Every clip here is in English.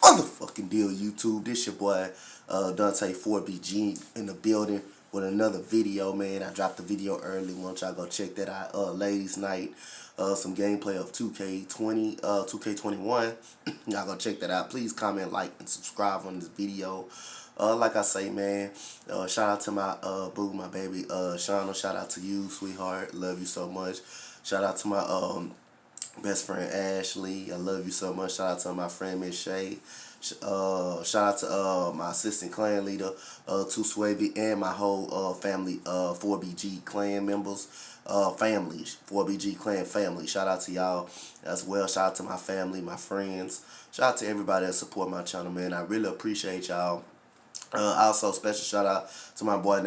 motherfucking deal, YouTube. This your boy Dante 4BG in the building with another video, man. I dropped the video early. Want y'all go check that out. Ladies night, some gameplay of 2K20, 2K21. Y'all go check that out. Please comment, like, and subscribe on this video. Like I say, man, shout out to my boo, my baby Shauna. Shout out to you, sweetheart. Love you so much. Shout out to my best friend Ashley, I love you so much. Shout out to my friend Miss Shay. Shout out to my assistant clan leader, Too Swavy, and my whole family, 4BG clan members, family, 4BG clan family. Shout out to y'all as well. Shout out to my family, my friends. Shout out to everybody that support my channel, man. I really appreciate y'all. Also, special shout out to my boy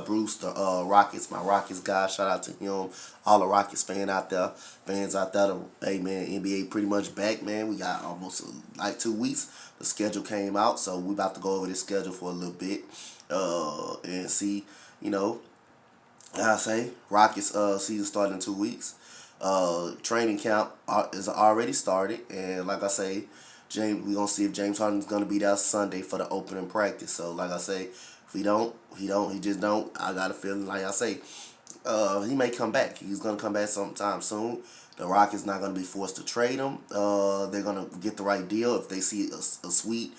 Bruce, the Rockets, my Rockets guy. Shout out to him, all the Rockets fans out there. Hey man, NBA pretty much back, man. We got almost like 2 weeks. The schedule came out, so we about to go over this schedule for a little bit and see, you know, I say Rockets season starting in 2 weeks. Training camp is already started, and like I say, we're gonna see if James Harden's gonna be there Sunday for the opening practice. So like I say, if he just don't. I got a feeling, like I say, he may come back. He's gonna come back sometime soon. The Rockets not gonna be forced to trade him. They're gonna get the right deal. If they see a sweet and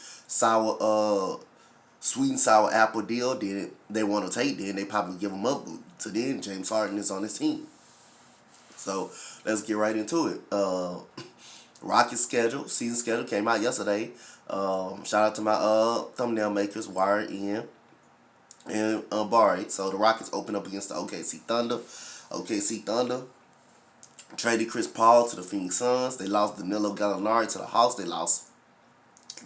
sour apple deal, then they want to take. Then they probably give him up. To then, James Harden is on his team. So let's get right into it. Rockets season schedule came out yesterday. Shout out to my thumbnail makers, Wire In and Barry. So the Rockets open up against the OKC Thunder. OKC Thunder traded Chris Paul to the Phoenix Suns. They lost Danilo Gallinari to the Hawks. They lost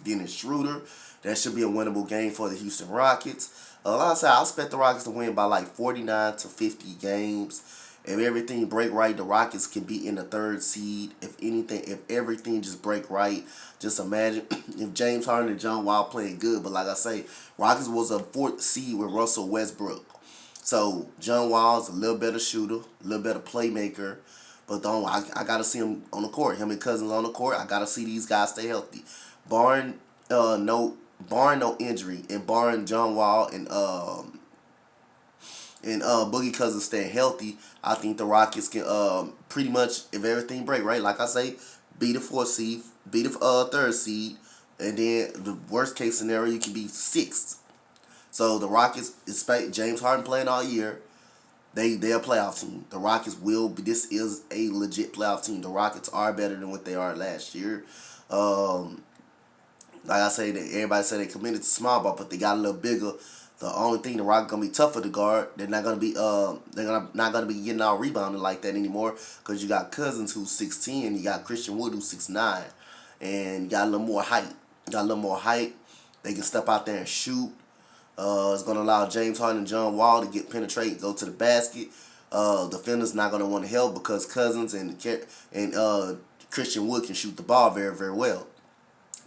Dennis Schroeder. That should be a winnable game for the Houston Rockets. Like I said, I expect the Rockets to win by like 49 to 50 games. If everything break right, the Rockets can be in the 3rd seed. If everything just break right, just imagine if James Harden and John Wall playing good. But like I say, Rockets was a 4th seed with Russell Westbrook. So John Wall is a little better shooter, a little better playmaker. But I gotta see him on the court. Him and Cousins on the court. I gotta see these guys stay healthy. Barring no injury, and barring John Wall and Boogie Cousins staying healthy, I think the Rockets can pretty much, if everything break right, like I say, be the 4th seed, be the 3rd seed, and then the worst case scenario, you can be 6th. So the Rockets, despite James Harden playing all year, they're a playoff team. The Rockets will be. This is a legit playoff team. The Rockets are better than what they are last year. Like I say, everybody said they committed to small ball, but they got a little bigger. The only thing, the Rockets gonna be tougher to guard. They're not gonna be not gonna be getting all rebounding like that anymore, because you got Cousins who's 6'10", you got Christian Wood who's 6'9", and you got a little more height. They can step out there and shoot. It's gonna allow James Harden and John Wall to penetrate, go to the basket. Defenders not gonna want to help because Cousins and Christian Wood can shoot the ball very, very well.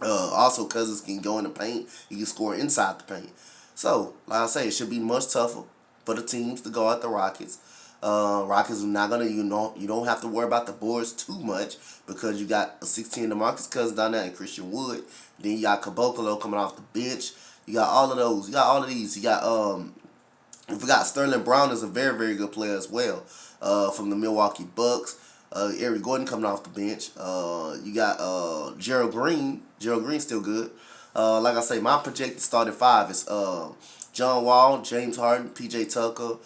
Also, Cousins can go in the paint. He can score inside the paint. So, like I say, it should be much tougher for the teams to go at the Rockets. Rockets are not gonna, you don't have to worry about the boards too much, because you got a 16 DeMarcus Cousins down there and Christian Wood. Then you got Caboclo coming off the bench. You got all of those. You got all of these. You got I forgot Sterling Brown is a very, very good player as well. From the Milwaukee Bucks. Eric Gordon coming off the bench. You got Gerald Green. Gerald Green's still good. Like I say, my projected starting 5 is John Wall, James Harden, PJ Tucker,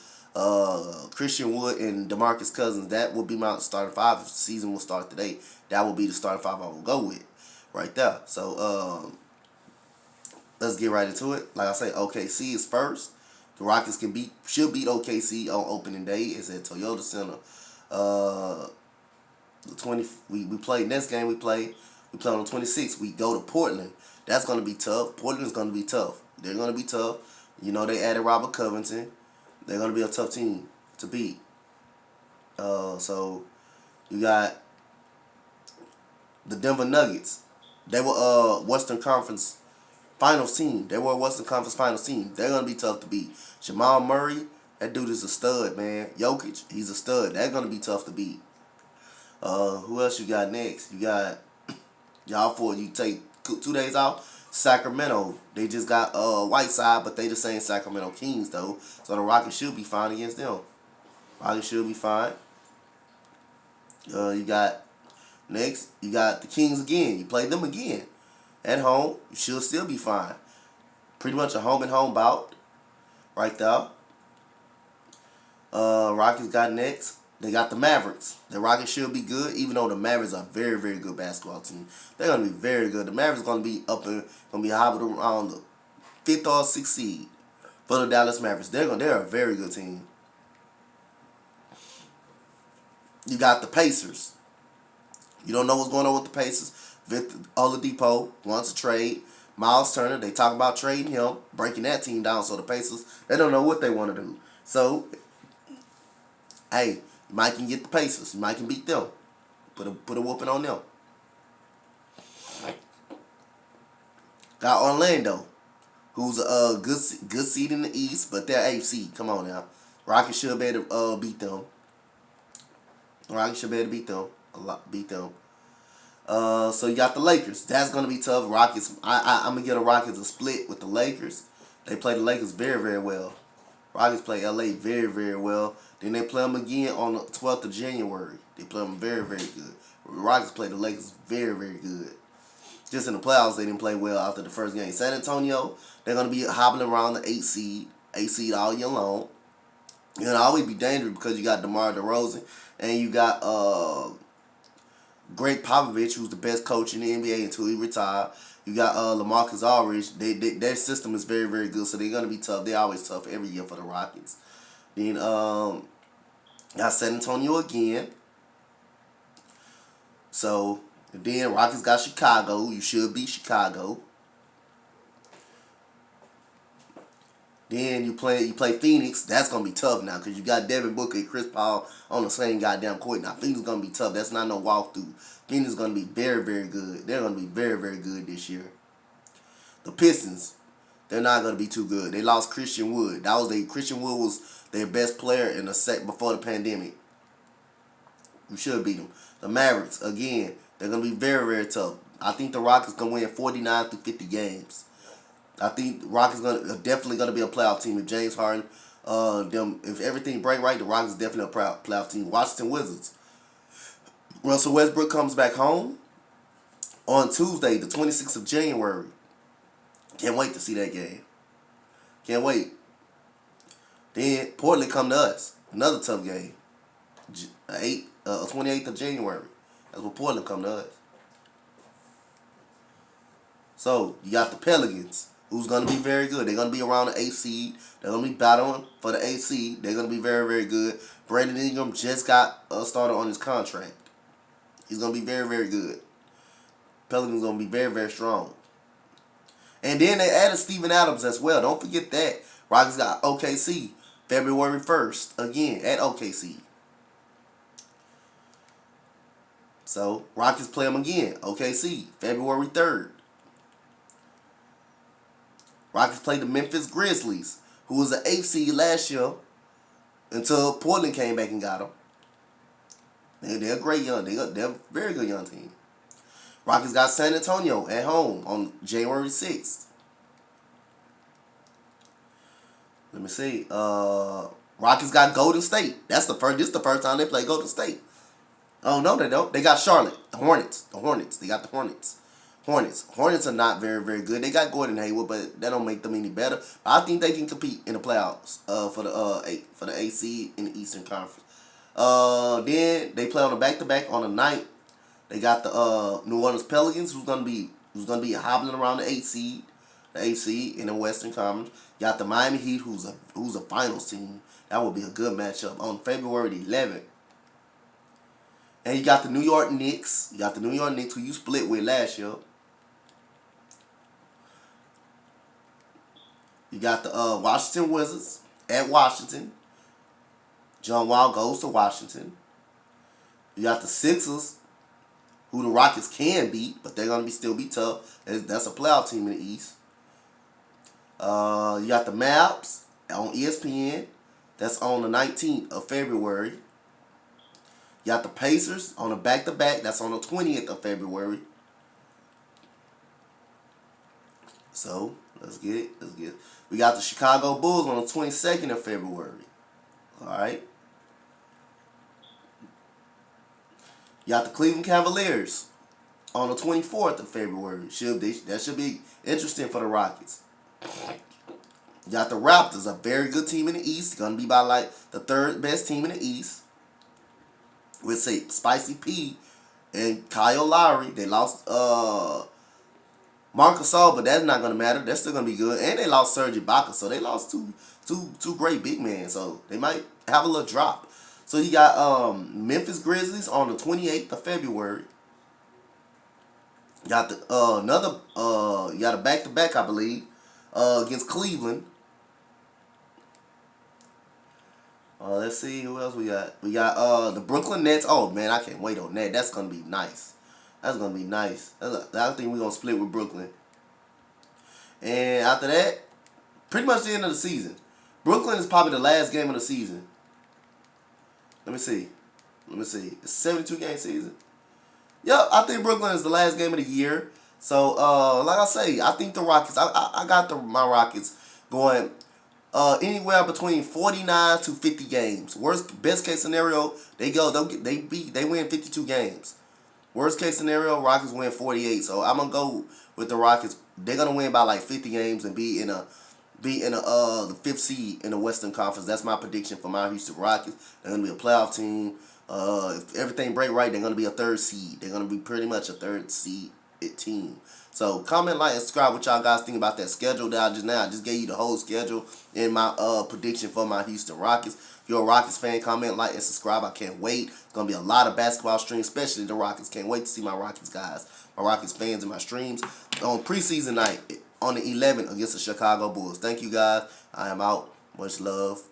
Christian Wood, and DeMarcus Cousins. That will be my starting 5 if the season will start today. That will be the starting 5 I will go with right there. So let's get right into it. Like I say, OKC is first. The Rockets should beat OKC on opening day. It's at Toyota Center. We play next game. We play on the 26th. We go to Portland. That's gonna be tough. Portland's gonna be tough. They're gonna be tough. You know, they added Robert Covington. They're gonna be a tough team to beat. So you got the Denver Nuggets. They were Western Conference Finals team. They were a Western Conference Finals team. They're gonna be tough to beat. Jamal Murray, that dude is a stud, man. Jokic, he's a stud. They're gonna be tough to beat. Who else you got next? You got y'all you take 2 days off. Sacramento, they just got Whiteside, but they the same Sacramento Kings though, so the Rockets should be fine against them. Rockets should be fine. You got next, you got the Kings again. You play them again at home. You should still be fine. Pretty much a home and home bout right there. Rockets got next. They got the Mavericks. The Rockets should be good, even though the Mavericks are a very, very good basketball team. They're gonna be very good. The Mavericks gonna be hobbling around the 5th or 6th seed for the Dallas Mavericks. They're a very good team. You got the Pacers. You don't know what's going on with the Pacers. Victor Oladipo wants to trade. Miles Turner, they talk about trading him, breaking that team down. So the Pacers, they don't know what they want to do. So, hey, you might can get the Pacers. You might can beat them. Put a whooping on them. Got Orlando, who's a good seed in the East, but they're 8th seed. Come on now. Rockets should be able to beat them. Rockets should be able to beat them. So you got the Lakers. That's gonna be tough. Rockets. I'm gonna get the Rockets a split with the Lakers. They play the Lakers very, very well. Rockets play LA very, very well. Then they play them again on the 12th of January. They play them very, very good. Rockets play the Lakers very, very good. Just in the playoffs, they didn't play well after the first game. San Antonio, they're gonna be hobbling around the 8th seed all year long. You're gonna always be dangerous because you got DeMar DeRozan and you got Greg Popovich, who's the best coach in the NBA until he retired. You got LaMarcus Aldridge. Their system is very, very good, so they're gonna be tough. They're always tough every year for the Rockets. Then got San Antonio again. So then Rockets got Chicago. You should beat Chicago. Then you play Phoenix. That's gonna be tough now because you got Devin Booker and Chris Paul on the same goddamn court. Now Phoenix is gonna be tough. That's not no walkthrough. Phoenix is gonna be very, very good. They're gonna be very, very good this year. The Pistons, they're not gonna be too good. They lost Christian Wood. Christian Wood was their best player in the set before the pandemic. You should beat them. The Mavericks again. They're gonna be very, very tough. I think the Rockets gonna win 49 through 50 games. I think the Rockets definitely gonna be a playoff team if James Harden, if everything break right, the Rockets definitely a playoff team. Washington Wizards. Russell Westbrook comes back home on Tuesday, the 26th of January. Can't wait to see that game. Can't wait. Then Portland come to us. Another tough game. 28th of January. That's when Portland come to us. So you got the Pelicans, who's going to be very good. They're going to be around the 8th seed. They're going to be battling for the 8th seed. They're going to be very, very good. Brandon Ingram just got started on his contract. He's going to be very, very good. Pelicans going to be very, very strong. And then they added Steven Adams as well. Don't forget that. Rockets got OKC February 1st again at OKC. So Rockets play them again. OKC February 3rd. Rockets played the Memphis Grizzlies, who was an 8th seed last year until Portland came back and got them. They're a great young. They're a very good young team. Rockets got San Antonio at home on January 6th. Let me see. Rockets got Golden State. This is the first time they play Golden State. Oh, no, they don't. They got Charlotte. The Hornets. They got the Hornets. Hornets are not very, very good. They got Gordon Hayward, but that don't make them any better. But I think they can compete in the playoffs for the 8th seed in the Eastern Conference. Then they play on a back-to-back on the night. They got the New Orleans Pelicans, who's gonna be hobbling around the 8th seed in the Western Conference. You got the Miami Heat, who's a finals team. That would be a good matchup on February the 11th. And you got the New York Knicks. Who you split with last year. You got the Washington Wizards at Washington. John Wall goes to Washington. You got the Sixers, who the Rockets can beat, but they're going to still be tough. That's a playoff team in the East. You got the Mavs on ESPN. That's on the 19th of February. You got the Pacers on a back-to-back. That's on the 20th of February. So let's get it. Let's get it. We got the Chicago Bulls on the 22nd of February. All right. You got the Cleveland Cavaliers on the 24th of February. That should be interesting for the Rockets. You got the Raptors, a very good team in the East. Going to be by like the third best team in the East. With say Spicy P and Kyle Lowry. They lost Marc Gasol, but that's not going to matter. That's still going to be good. And they lost Serge Ibaka, so they lost two great big men. So they might have a little drop. So you got Memphis Grizzlies on the 28th of February. You got the you got a back-to-back, I believe, against Cleveland. Let's see who else we got. We got the Brooklyn Nets. Oh man, I can't wait on that. That's gonna be nice. That's gonna be nice. I think we're gonna split with Brooklyn. And after that, pretty much the end of the season. Brooklyn is probably the last game of the season. Let me see. It's a 72-game season. Yep, I think Brooklyn is the last game of the year. So, like I say, I think the Rockets. I got my Rockets going anywhere between 49 to 50 games. Best case scenario, they win 52 games. Worst case scenario, Rockets win 48. So I'm gonna go with the Rockets. They're gonna win by like 50 games and be in the fifth seed in the Western Conference. That's my prediction for my Houston Rockets. They're gonna be a playoff team. If everything break right, they're gonna be a third seed. They're gonna be pretty much a third seed team. So comment, like, and subscribe. What y'all guys think about that schedule that I just gave you the whole schedule and my prediction for my Houston Rockets. If you're a Rockets fan, comment, like, and subscribe. I can't wait. It's gonna be a lot of basketball streams, especially the Rockets. Can't wait to see my Rockets guys, my Rockets fans in my streams on preseason night on the 11th against the Chicago Bulls. Thank you guys. I am out. Much love.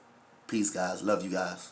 Peace, guys. Love you guys.